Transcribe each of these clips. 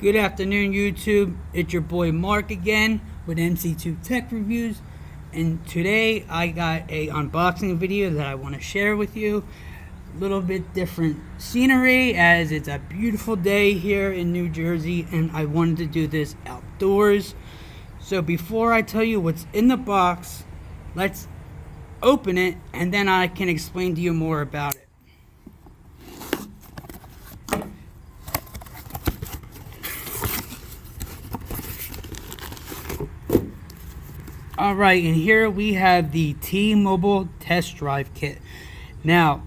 Good afternoon, YouTube. It's your boy Mark again with MC2 Tech Reviews, and today I got a unboxing video that I want to share with you. A little bit different scenery as it's a beautiful day here in New Jersey, and I wanted to do this outdoors. So before I tell you what's in the box, let's open it and then I can explain to you more about it. Alright, and here we have the T-Mobile Test Drive Kit. Now,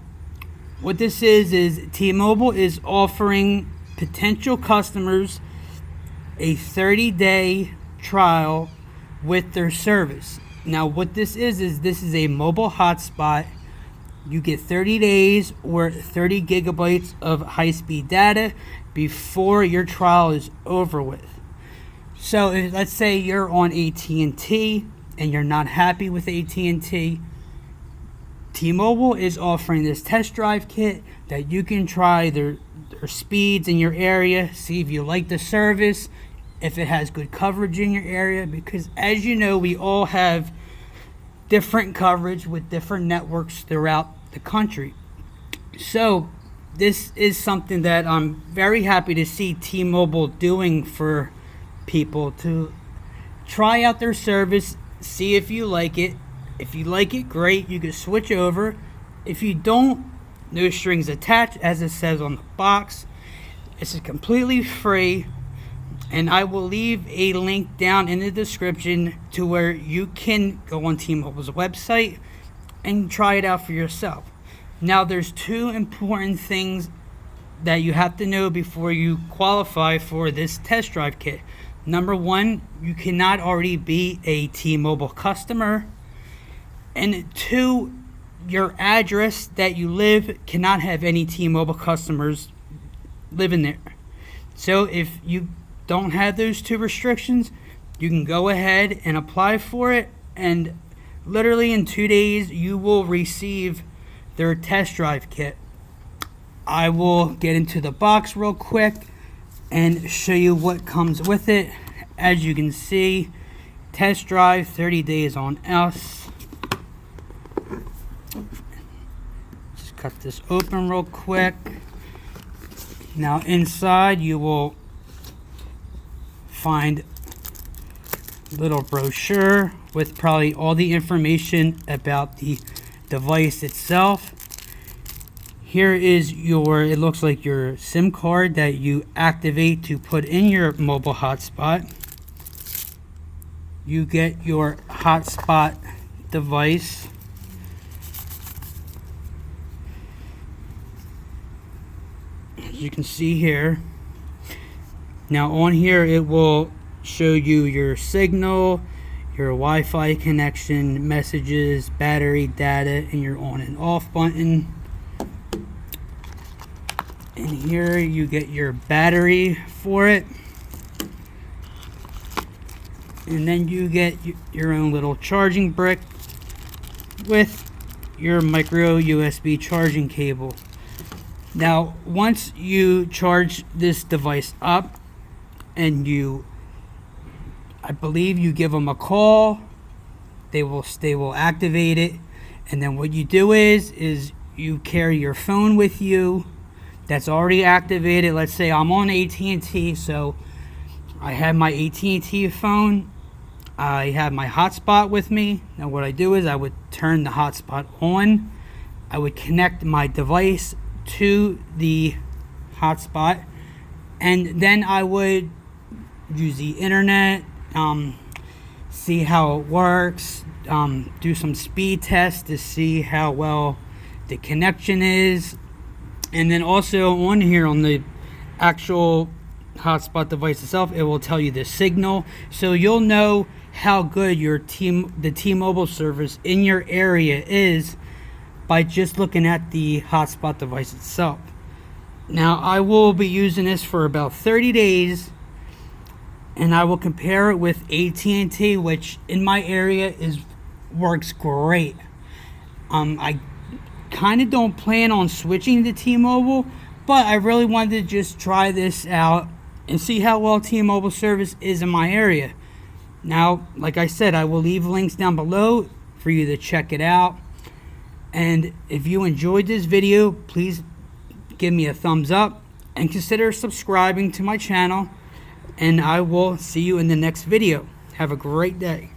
what this is T-Mobile is offering potential customers a 30-day trial with their service. Now, what this is this is a mobile hotspot. You get 30 days or 30 gigabytes of high-speed data before your trial is over with. So, let's say you're on AT&T and you're not happy with AT&T, T-Mobile is offering this test drive kit that you can try their speeds in your area, see if you like the service, if it has good coverage in your area, because as you know, we all have different coverage with different networks throughout the country. So this is something that I'm very happy to see T-Mobile doing for people, to try out their service, see if you like it. If you like it, great, you can switch over. If you don't, no strings attached, as it says on the box. It's completely free, and I will leave a link down in the description to where you can go on T-Mobile's website and try it out for yourself. Now, there's two important things that you have to know before you qualify for this test drive kit. Number one, you cannot already be a T-Mobile customer. And two, your address that you live cannot have any T-Mobile customers living there. So if you don't have those two restrictions, you can go ahead and apply for it, and literally in 2 days you will receive their test drive kit. I will get into the box real quick and show you what comes with it. As you can see, test drive, 30 days on us. Just cut this open real quick. Now inside you will find a little brochure with probably all the information about the device itself. Here is it looks like your SIM card that you activate to put in your mobile hotspot. You get your hotspot device. As you can see here. Now on here it will show you your signal, your Wi-Fi connection, messages, battery, data, and your on and off button. And here you get your battery for it. And then you get your own little charging brick with your micro USB charging cable. Now, once you charge this device up and I believe you give them a call, they will activate it. And then what you do is you carry your phone with you that's already activated. Let's say I'm on AT&T, so I have my AT&T phone. I have my hotspot with me. Now what I do is I would turn the hotspot on. I would connect my device to the hotspot, and then I would use the internet, see how it works, do some speed tests to see how well the connection is. And then also on here on the actual hotspot device itself, it will tell you the signal, so you'll know how good the T-Mobile service in your area is by just looking at the hotspot device itself. Now I will be using this for about 30 days, and I will compare it with AT&T, which in my area works great. I kind of don't plan on switching to T-Mobile, but I really wanted to just try this out and see how well T-Mobile service is in my area. Now, like I said, I will leave links down below for you to check it out. And if you enjoyed this video, please give me a thumbs up and consider subscribing to my channel. And I will see you in the next video. Have a great day.